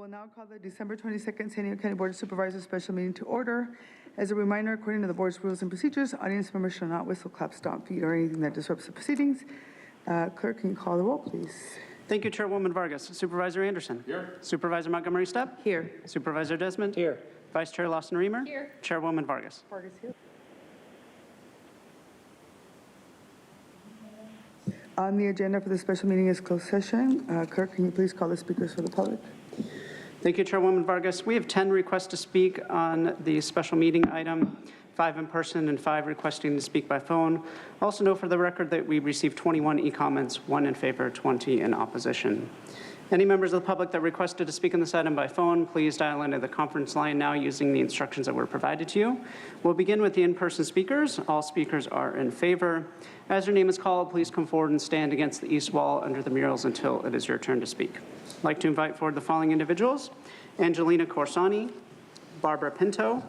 will now call the December 22nd San Diego County Board of Supervisors special meeting to order. As a reminder, according to the board's rules and procedures, audience members shall not whistle, clap, stomp, feet, or anything that disrupts the proceedings. Clerk, can you call the roll, please? Thank you, Chairwoman Vargas. Supervisor Anderson. Here. Supervisor Montgomery Stepp. Here. Supervisor Desmond. Here. Vice Chair Lawson Reamer. Here. Chairwoman Vargas. Vargas here. On the agenda for the special meeting is closed session. Clerk, can you please call the speakers for the public? Thank you, Chairwoman Vargas. We have 10 requests to speak on the special meeting item, 5 in person and 5 requesting to speak by phone. Also note for the record that we received 21 e-comments, 1 in favor, 20 in opposition. Any members of the public that requested to speak on this item by phone, please dial into the conference line now using the instructions that were provided to you. We'll begin with the in-person speakers. All speakers are in favor. As your name is called, please come forward and stand against the east wall under the murals until it is your turn to speak. I'd like to invite forward the following individuals: Angelina Corsani, Barbara Pinto,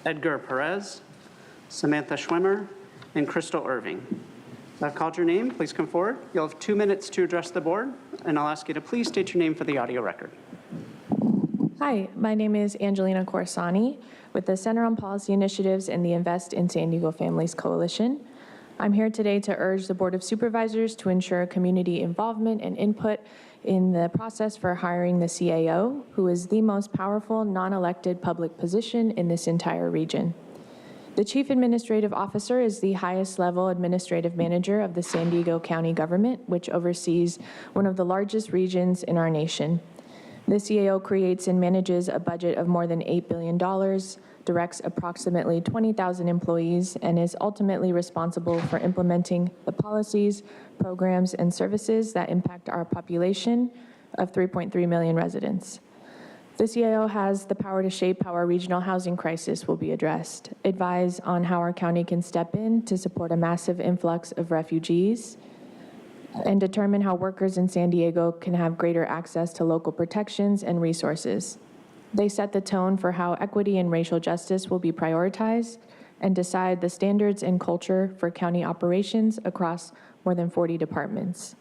Edgar Perez, Samantha Schwimmer, and Crystal Irving. I've called your name. Please come forward. You'll have 2 minutes to address the board, and I'll ask you to please state your name for the audio record. Hi, my name is Angelina Corsani with the Center on Policy Initiatives and the Invest in San Diego Families Coalition. I'm here today to urge the Board of Supervisors to ensure community involvement and input in the process for hiring the CAO, who is the most powerful non-elected public position in this entire region. The Chief Administrative Officer is the highest level administrative manager of the San Diego County government, which oversees one of the largest regions in our nation. The CAO creates and manages a budget of more than $8 billion, directs approximately 20,000 employees, and is ultimately responsible for implementing the policies, programs, and services that impact our population of 3.3 million residents. The CAO has the power to shape how our regional housing crisis will be addressed, advise on how our county can step in to support a massive influx of refugees, and determine how workers in San Diego can have greater access to local protections and resources. They set the tone for how equity and racial justice will be prioritized and decide the standards and culture for county operations across more than 40 departments.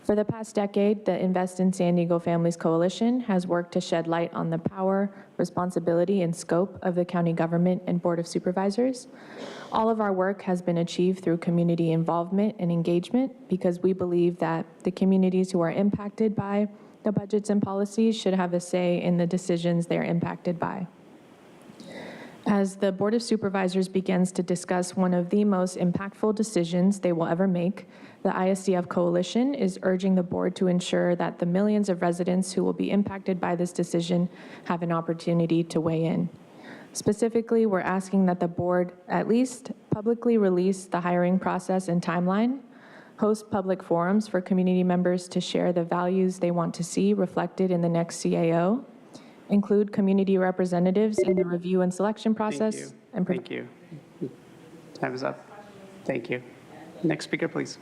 For the past decade, the Invest in San Diego Families Coalition has worked to shed light on the power, responsibility, and scope of the county government and Board of Supervisors. All of our work has been achieved through community involvement and engagement because we believe that the communities who are impacted by the budgets and policies should have a say in the decisions they're impacted by. As the Board of Supervisors begins to discuss one of the most impactful decisions they will ever make, the ISDF Coalition is urging the board to ensure that the millions of residents who will be impacted by this decision have an opportunity to weigh in. Specifically, we're asking that the board at least publicly release the hiring process and timeline, host public forums for community members to share the values they want to see reflected in the next CAO, include community representatives in the review and selection process. Thank you. Time is up. Thank you. Next speaker, please.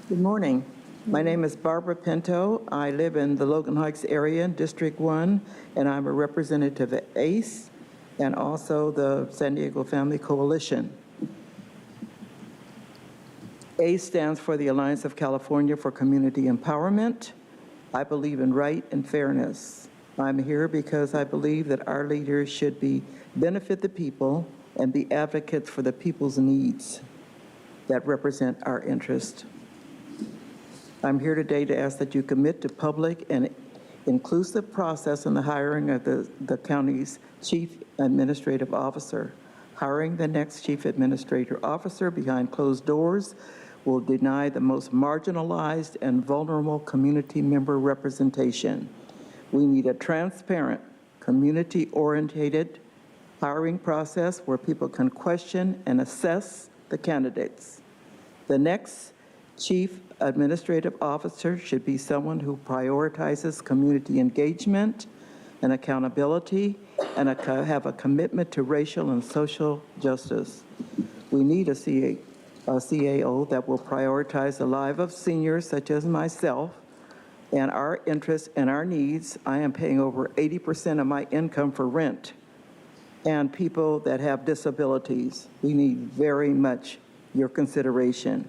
Good morning. My name is Barbara Pinto. I live in the Logan Heights area, District 1, and I'm a representative at ACE and also the San Diego Family Coalition. ACE stands for the Alliance of California for Community Empowerment. I believe in right and fairness. I'm here because I believe that our leaders should benefit the people and be advocates for the people's needs that represent our interest. I'm here today to ask that you commit to public and inclusive process in the hiring of the county's Chief Administrative Officer. Hiring the next Chief Administrative Officer behind closed doors will deny the most marginalized and vulnerable community member representation. We need a transparent, community-oriented hiring process where people can question and assess the candidates. The next Chief Administrative Officer should be someone who prioritizes community engagement and accountability and have a commitment to racial and social justice. We need a CAO that will prioritize the lives of seniors such as myself and our interests and our needs. I am paying over 80% of my income for rent, and people that have disabilities. We need very much your consideration.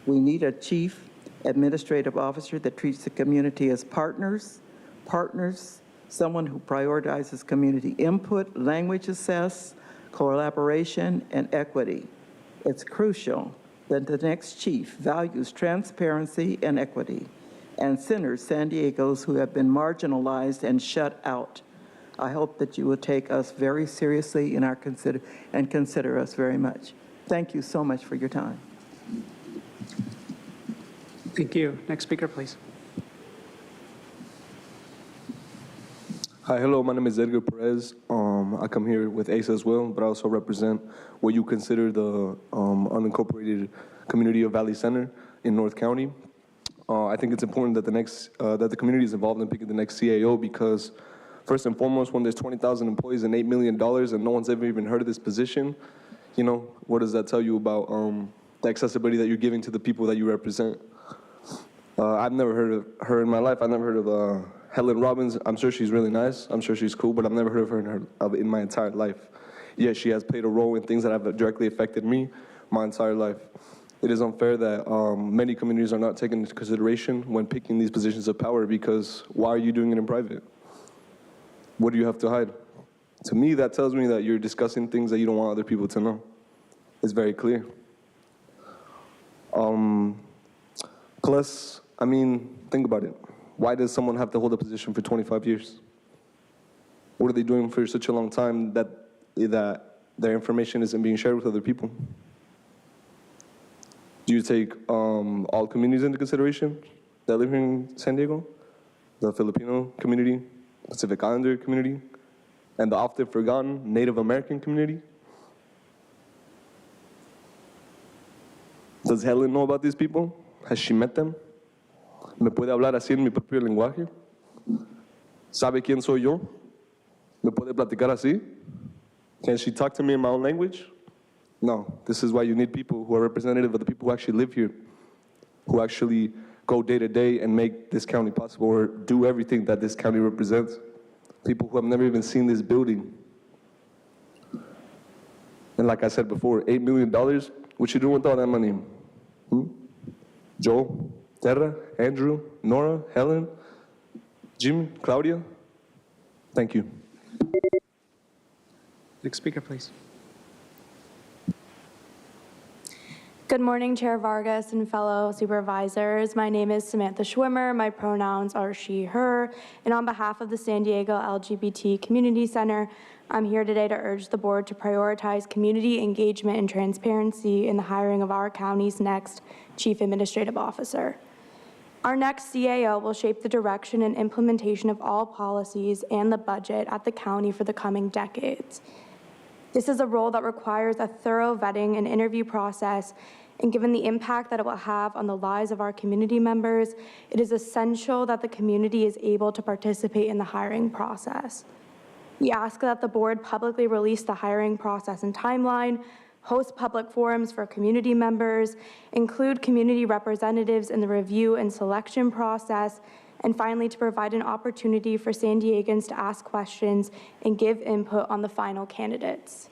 We need a chief administrative officer that treats the community as partners, someone who prioritizes community input, language access, collaboration, and equity. It's crucial that the next chief values transparency and equity and centers San Diegos who have been marginalized and shut out. I hope that you will take us very seriously in our consider us very much. Thank you so much for your time. Thank you. Next speaker, please. Hi, hello, my name is Edgar Perez. I come here with ACE as well, but I also represent what you consider the unincorporated community of Valley Center in North County. I think it's important that that the community is involved in picking the next CAO because first and foremost, when there's 20,000 employees and $8 million and no one's ever even heard of this position, you know, what does that tell you about the accessibility that you're giving to the people that you represent? I've never heard of her in my life. I've never heard of Helen Robbins. I'm sure she's really nice. I'm sure she's cool, but I've never heard of her in my entire life. Yet she has played a role in things that have directly affected me my entire life. It is unfair that many communities are not taken into consideration when picking these positions of power because why are you doing it in private? What do you have to hide? To me, that tells me that you're discussing things that you don't want other people to know. It's very clear. Plus, I mean, think about it. Why does someone have to hold a position for 25 years? What are they doing for such a long time that their information isn't being shared with other people? Do you take all communities into consideration that live here in San Diego? The Filipino community, Pacific Islander community, and the often forgotten Native American community? Does Helen know about these people? Has she met them? ¿Me puede hablar así en mi propio lenguaje? ¿Sabe quién soy yo? ¿Me puede platicar así? Can she talk to me in my own language? No. This is why you need people who are representative of the people who actually live here, who actually go day to day and make this county possible or do everything that this county represents. People who have never even seen this building. And like I said before, $8 million, what you doing with all that money? Joel, Terra, Andrew, Nora, Helen, Jim, Claudia? Thank you. Next speaker, please. Good morning, Chair Vargas and fellow supervisors. My name is Samantha Schwimmer. My pronouns are she, her. And on behalf of the San Diego LGBT Community Center, I'm here today to urge the board to prioritize community engagement and transparency in the hiring of our county's next Chief Administrative Officer. Our next CAO will shape the direction and implementation of all policies and the budget at the county for the coming decades. This is a role that requires a thorough vetting and interview process, and given the impact that it will have on the lives of our community members, it is essential that the community is able to participate in the hiring process. We ask that the board publicly release the hiring process and timeline, host public forums for community members, include community representatives in the review and selection process, and finally, to provide an opportunity for San Diegans to ask questions and give input on the final candidates.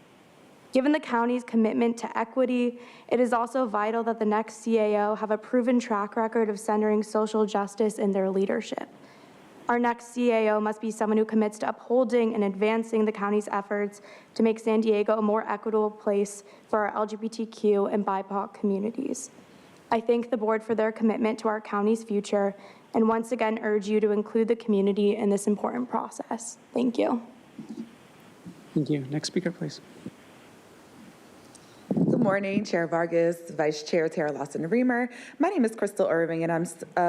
Given the county's commitment to equity, it is also vital that the next CAO have a proven track record of centering social justice in their leadership. Our next CAO must be someone who commits to upholding and advancing the county's efforts to make San Diego a more equitable place for our LGBTQ and BIPOC communities. I thank the board for their commitment to our county's future and once again urge you to include the community in this important process. Thank you. Thank you. Next speaker, please. Good morning, Chair Vargas, Vice Chair Tara Lawson-Reamer. My name is Crystal Irving, and I'm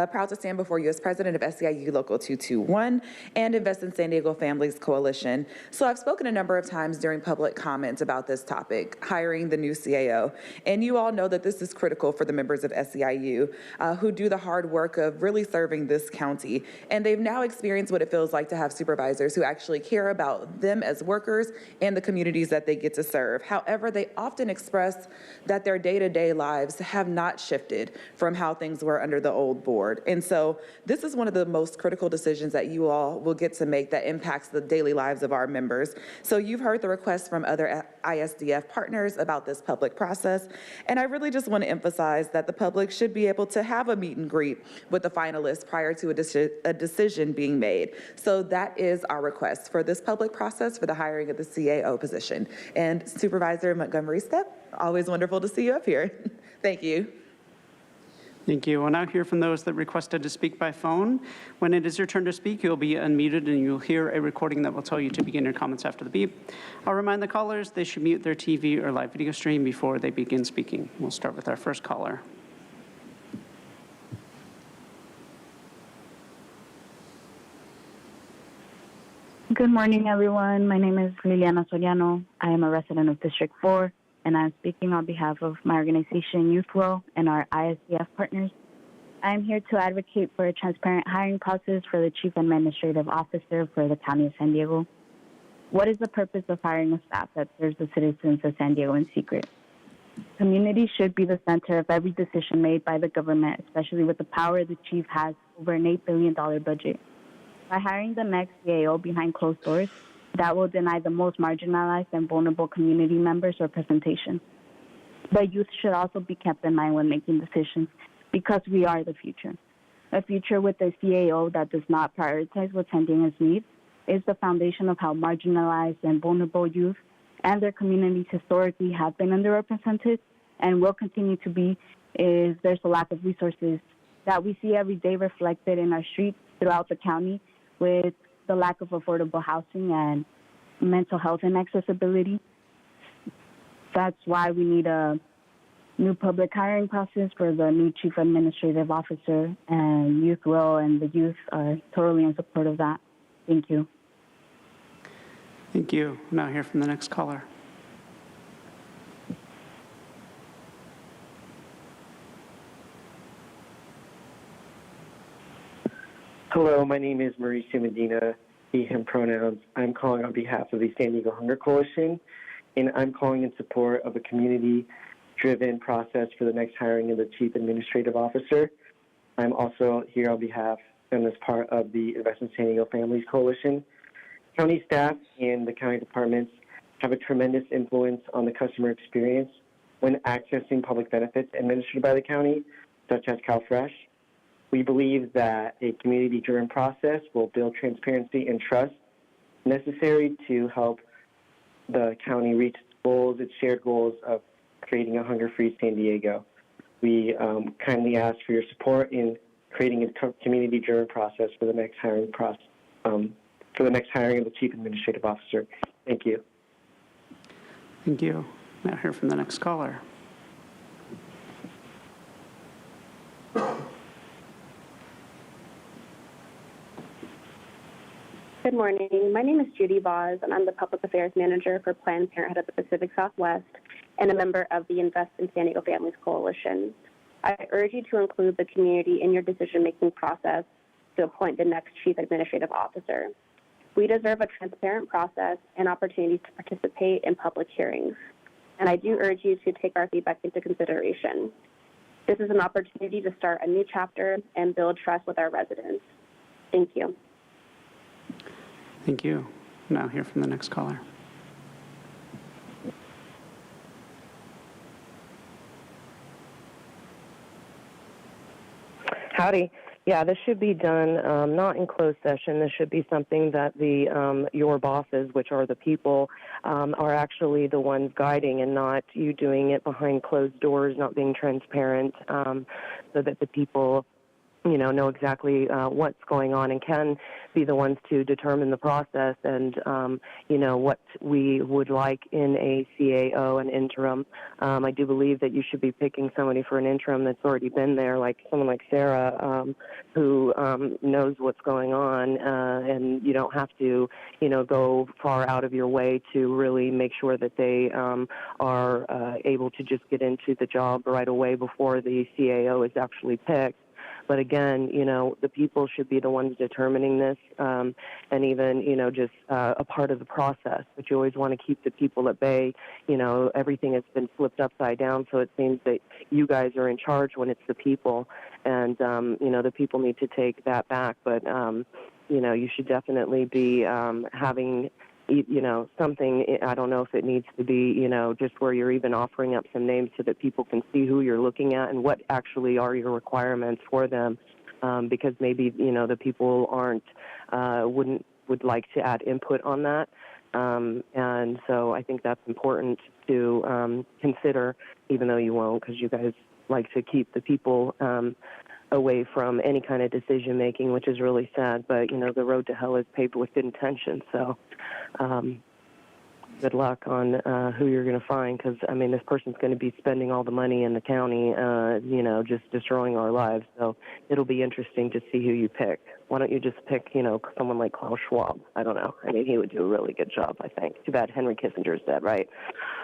proud to stand before you as president of SEIU Local 221 and Invest in San Diego Families Coalition. So I've spoken a number of times during public comments about this topic, hiring the new CAO. And you all know that this is critical for the members of SEIU who do the hard work of really serving this county. And they've now experienced what it feels like to have supervisors who actually care about them as workers and the communities that they get to serve. However, they often express us that their day-to-day lives have not shifted from how things were under the old board. And so this is one of the most critical decisions that you all will get to make that impacts the daily lives of our members. So you've heard the requests from other ISDF partners about this public process, and I really just want to emphasize that the public should be able to have a meet and greet with the finalists prior to a decision being made. So that is our request for this public process for the hiring of the CAO position. And Supervisor Montgomery Stepp, always wonderful to see you up here. Thank you. Thank you. We'll now hear from those that requested to speak by phone. When it is your turn to speak, you'll be unmuted and you'll hear a recording that will tell you to begin your comments after the beep. I'll remind the callers they should mute their TV or live video stream before they begin speaking. We'll start with our first caller. Good morning, everyone. My name is Liliana Soriano. I am a resident of District 4, and I'm speaking on behalf of my organization, Youth Will, and our ISDF partners. I am here to advocate for a transparent hiring process for the Chief Administrative Officer for the County of San Diego. What is the purpose of hiring a staff that serves the citizens of San Diego in secret? Community should be the center of every decision made by the government, especially with the power the chief has over an $8 billion budget. By hiring the next CAO behind closed doors, that will deny the most marginalized and vulnerable community members representation. But youth should also be kept in mind when making decisions because we are the future. A future with a CAO that does not prioritize what San Diego's needs is the foundation of how marginalized and vulnerable youth and their communities historically have been underrepresented and will continue to be. Is there's a lack of resources that we see every day reflected in our streets throughout the county, with the lack of affordable housing and mental health and accessibility. That's why we need a new public hiring process for the new Chief Administrative Officer, and Youth Will and the youth are totally in support of that. Thank you. Thank you. We'll now hear from the next caller. Hello, my name is Mauricio Medina, he, him pronouns. I'm calling on behalf of the San Diego Hunger Coalition, and I'm calling in support of a community-driven process for the next hiring of the Chief Administrative Officer. I'm also here on behalf and as part of the Invest in San Diego Families Coalition. County staff and the county departments have a tremendous influence on the customer experience when accessing public benefits administered by the county, such as CalFresh. We believe that a community-driven process will build transparency and trust necessary to help the county reach its goals, its shared goals of creating a hunger-free San Diego. We kindly ask for your support in creating a community-driven process for the next hiring for the next hiring of the Chief Administrative Officer. Thank you. Thank you. Now hear from the next caller. Good morning. My name is Judy Voz, and I'm the Public Affairs Manager for Planned Parenthood of the Pacific Southwest and a member of the Invest in San Diego Families Coalition. I urge you to include the community in your decision-making process to appoint the next Chief Administrative Officer. We deserve a transparent process and opportunities to participate in public hearings, and I do urge you to take our feedback into consideration. This is an opportunity to start a new chapter and build trust with our residents. Thank you. Thank you. Now hear from the next caller. Howdy. Yeah, this should be done not in closed session. This should be something that the your bosses, which are the people, are actually the ones guiding, and not you doing it behind closed doors, not being transparent, so that the people know exactly what's going on and can be the ones to determine the process and, what we would like in a CAO, an interim. I do believe that you should be picking somebody for an interim that's already been there, like someone like Sarah, who knows what's going on, and you don't have to, go far out of your way to really make sure that they are able to just get into the job right away before the CAO is actually picked. But again, the people should be the ones determining this, and even, just a part of the process. But you always want to keep the people at bay. Everything has been flipped upside down, so it seems that you guys are in charge when it's the people, and, the people need to take that back. But, you should definitely be having something. I don't know if it needs to be, just where you're even offering up some names so that people can see who you're looking at and what actually are your requirements for them, because maybe, the people would like to add input on that. And so I think that's important to consider, even though you won't, because you guys like to keep the people away from any kind of decision making, which is really sad. But the road to hell is paved with good intentions. So good luck on who you're going to find, because this person's going to be spending all the money in the county, just destroying our lives. So it'll be interesting to see who you pick. Why don't you just pick, someone like Klaus Schwab? I don't know. He would do a really good job, I think. Too bad Henry Kissinger's dead, right?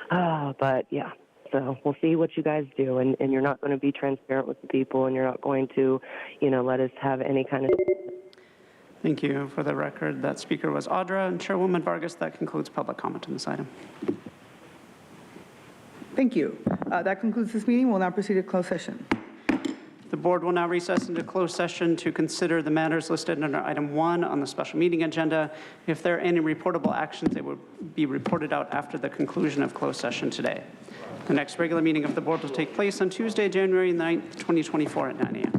But yeah. So we'll see what you guys do, and you're not going to be transparent with the people, and you're not going to, let us have any kind of... Thank you. For the record, that speaker was Audra, and Chairwoman Vargas, that concludes public comment on this item. Thank you. That concludes this meeting. We'll now proceed to closed session. The board will now recess into closed session to consider the matters listed under item 1 on the special meeting agenda. If there are any reportable actions, they will be reported out after the conclusion of closed session today. The next regular meeting of the board will take place on Tuesday, January 9th, 2024 at 9 a.m.